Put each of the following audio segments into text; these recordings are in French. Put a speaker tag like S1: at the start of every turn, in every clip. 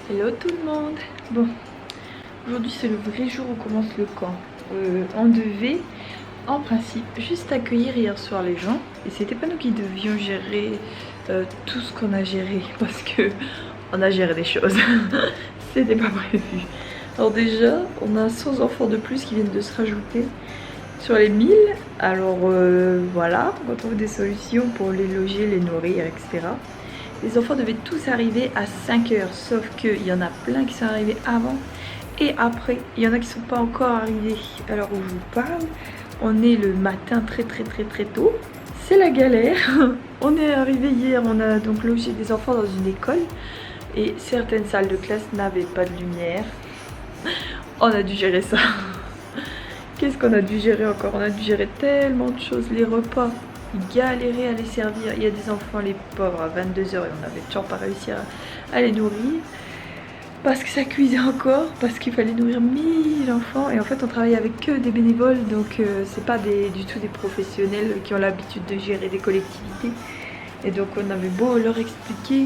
S1: Hello tout le monde. Bon, aujourd'hui c'est le vrai jour où commence le camp. On devait en principe juste accueillir hier soir les gens et c'était pas nous qui devions gérer tout ce qu'on a géré parce que on a géré des choses. C'était pas prévu. Alors déjà on a 100 enfants de plus qui viennent de se rajouter sur les 1000. Alors voilà, on trouve des solutions pour les loger, les nourrir, etc. Les enfants devaient tous arriver à 5 h, sauf qu'il y en a plein qui sont arrivés avant et après. Il y en a qui ne sont pas encore arrivés à l'heure où je vous parle. On est le matin très tôt. C'est la galère. On est arrivé hier, on a donc logé des enfants dans une école et certaines salles de classe n'avaient pas de lumière. On a dû gérer ça. Qu'est-ce qu'on a dû gérer encore? On a dû gérer tellement de choses, les repas. Galérer à les servir. Il y a des enfants, les pauvres, à 22 h et on n'avait toujours pas réussi à les nourrir parce que ça cuisait encore, parce qu'il fallait nourrir 1000 enfants et en fait on travaille avec que des bénévoles, donc c'est pas du tout des professionnels qui ont l'habitude de gérer des collectivités et donc on avait beau leur expliquer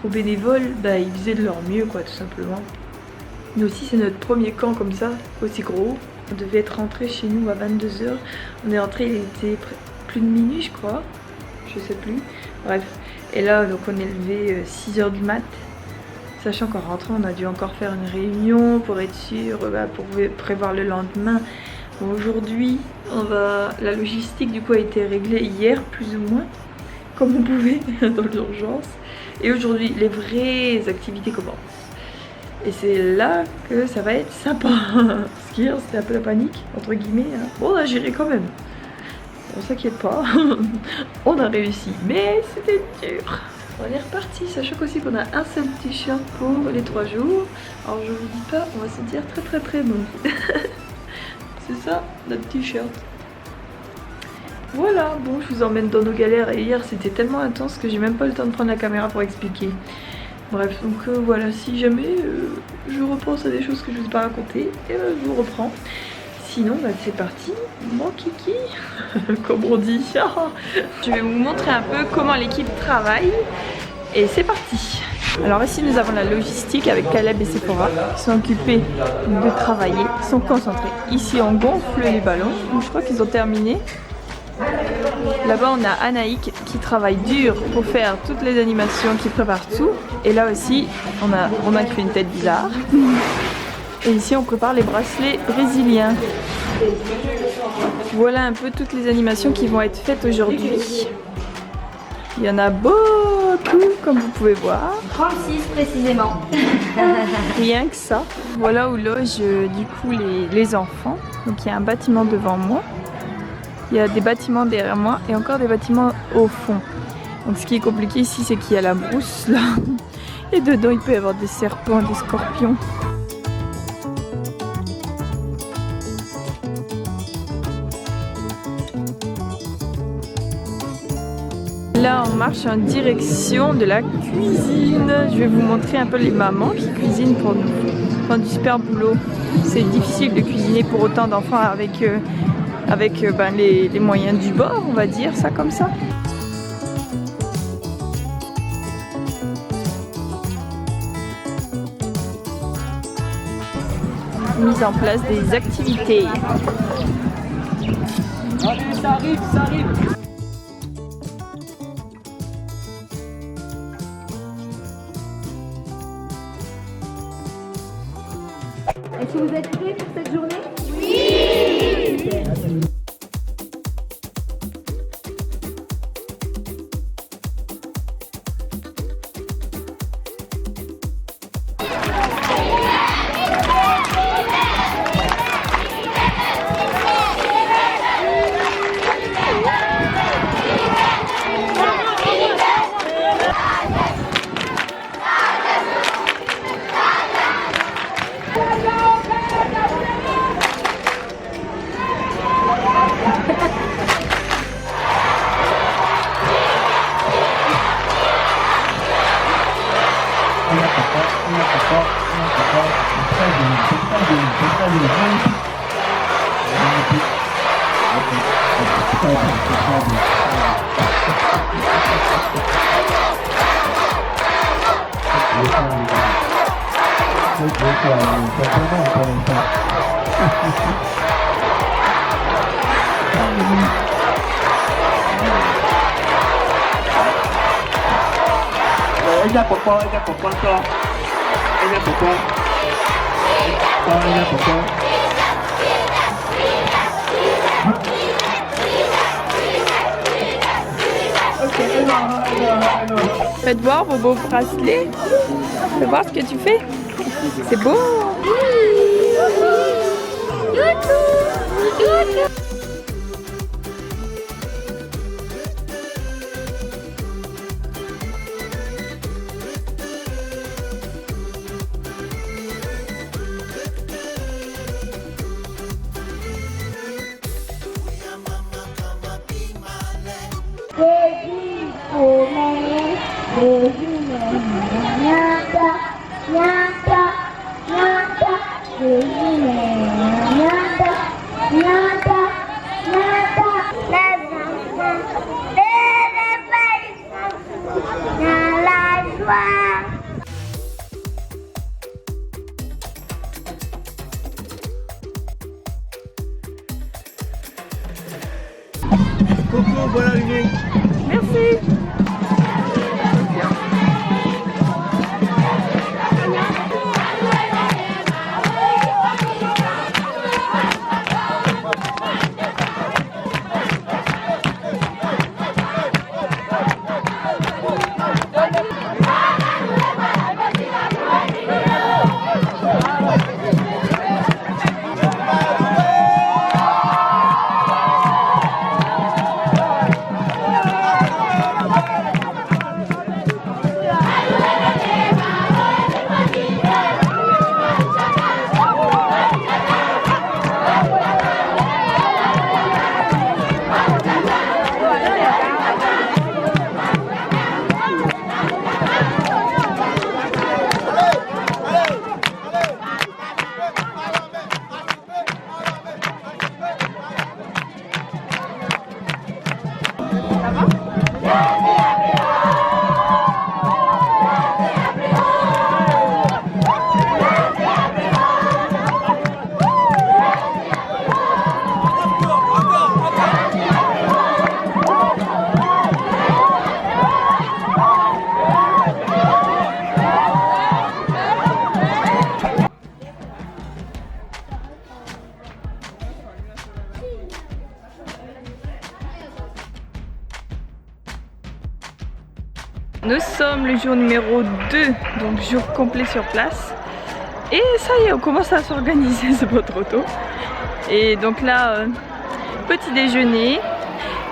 S1: aux bénévoles, bah, ils faisaient de leur mieux quoi, tout simplement. Nous aussi c'est notre premier camp comme ça, aussi gros. On devait être rentré chez nous à 22 h, on est rentré, il était plus de minuit je crois, je sais plus, bref. Et là donc on est levé 6 h du mat, sachant qu'en rentrant on a dû encore faire une réunion pour être sûr, pour prévoir le lendemain. Bon, aujourd'hui la logistique du coup a été réglée hier plus ou moins comme on pouvait dans l'urgence, et aujourd'hui les vraies activités commencent et c'est là que ça va être sympa. Parce qu'hier c'était un peu la panique entre guillemets, hein. Bon, on a géré quand même. On s'inquiète pas, on a réussi, mais c'était dur. On est reparti, sachant aussi qu'on a un seul t-shirt pour les 3 jours. Alors je vous dis pas, on va se sentir très bon. C'est ça, notre t-shirt. Voilà, bon, je vous emmène dans nos galères. Et hier c'était tellement intense que j'ai même pas le temps de prendre la caméra pour expliquer. Bref, donc voilà, si jamais je repense à des choses que je vous ai pas racontées, et je vous reprends. Sinon, bah, c'est parti, mon kiki, comme on dit. Je vais vous montrer un peu comment l'équipe travaille et c'est parti. Alors ici, nous avons la logistique avec Caleb et Sephora qui sont occupés de travailler, sont concentrés. Ici, on gonfle les ballons, donc je crois qu'ils ont terminé. Là-bas, on a Anaïk qui travaille dur pour faire toutes les animations, qui prépare tout. Et là aussi, on a Romain qui fait une tête bizarre. Et ici on prépare les bracelets brésiliens. Voilà un peu toutes les animations qui vont être faites aujourd'hui. Il y en a beaucoup comme vous pouvez voir.
S2: 36 précisément.
S1: Rien que ça. Voilà où logent du coup les enfants. Donc il y a un bâtiment devant moi. Il y a des bâtiments derrière moi et encore des bâtiments au fond. Donc ce qui est compliqué ici c'est qu'il y a la brousse là. Et dedans il peut y avoir des serpents, des scorpions. Là on marche en direction de la cuisine. Je vais vous montrer un peu les mamans qui cuisinent pour nous. Ils font du super boulot. C'est difficile de cuisiner pour autant d'enfants avec les moyens du bord, on va dire ça comme ça. Mise en place des activités.
S3: Allez, ça arrive, ça arrive.
S2: Est-ce que vous êtes prêts pour cette journée?
S4: Ella popó todo. Ella popó. Ella popó.
S1: Faites voir vos beaux bracelets. Fais voir ce que tu fais. C'est beau.
S4: Coco, bonne arrivée.
S1: Merci. Nous sommes le jour numéro 2, donc jour complet sur place. Et ça y est, on commence à s'organiser, c'est pas trop tôt. Et donc là, petit déjeuner.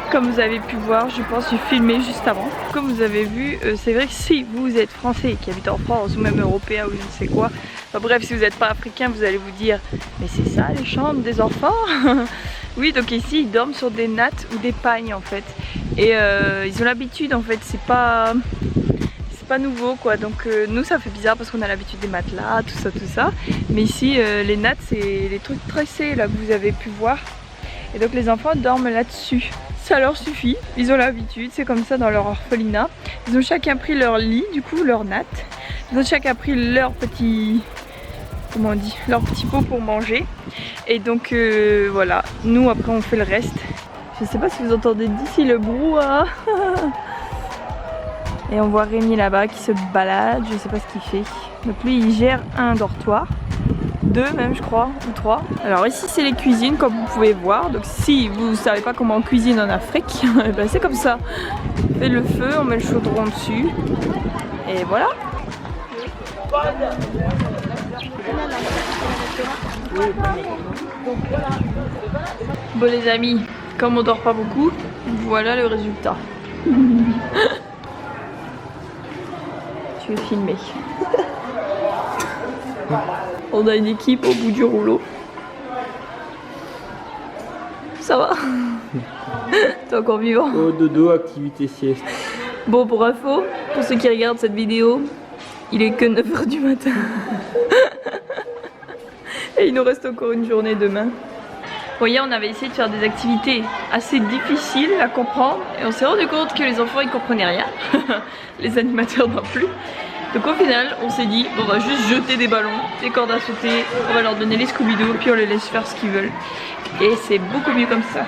S1: Comme vous avez pu voir, je pense que j'ai filmé juste avant. Comme vous avez vu, c'est vrai que si vous êtes français qui habite en France ou même européen ou je ne sais quoi, enfin bref, si vous n'êtes pas africain, vous allez vous dire mais c'est ça les chambres des enfants? Oui, donc ici ils dorment sur des nattes ou des pagnes en fait. Et ils ont l'habitude en fait, c'est pas nouveau quoi. Donc nous ça fait bizarre parce qu'on a l'habitude des matelas, tout ça. Mais ici les nattes c'est les trucs tressés là que vous avez pu voir. Et donc les enfants dorment là-dessus. Ça leur suffit, ils ont l'habitude, c'est comme ça dans leur orphelinat. Ils ont chacun pris leur lit, du coup leur natte. Ils ont chacun pris leur petit, comment on dit, leur petit pot pour manger. Et donc voilà, nous après on fait le reste. Je sais pas si vous entendez d'ici le brouhaha. Et on voit Rémi là-bas qui se balade, je sais pas ce qu'il fait. Donc lui il gère un dortoir. 2 même je crois, ou 3. Alors ici c'est les cuisines comme vous pouvez voir. Donc si vous savez pas comment on cuisine en Afrique, ben c'est comme ça. On fait le feu, on met le chaudron dessus. Et voilà. Bon les amis, comme on dort pas beaucoup, voilà le résultat. Je vais filmer. On a une équipe au bout du rouleau. Ça va? T'es encore vivant?
S4: Oh, dodo, activité sieste.
S1: Bon, pour info, pour ceux qui regardent cette vidéo, il est que 9 h du matin. Et il nous reste encore une journée demain. Bon, hier, on avait essayé de faire des activités assez difficiles à comprendre. Et on s'est rendu compte que les enfants, ils comprenaient rien. Les animateurs non plus. Donc au final, on s'est dit, on va juste jeter des ballons, des cordes à sauter, on va leur donner les Scooby-Doo, puis on les laisse faire ce qu'ils veulent. Et c'est beaucoup mieux comme ça.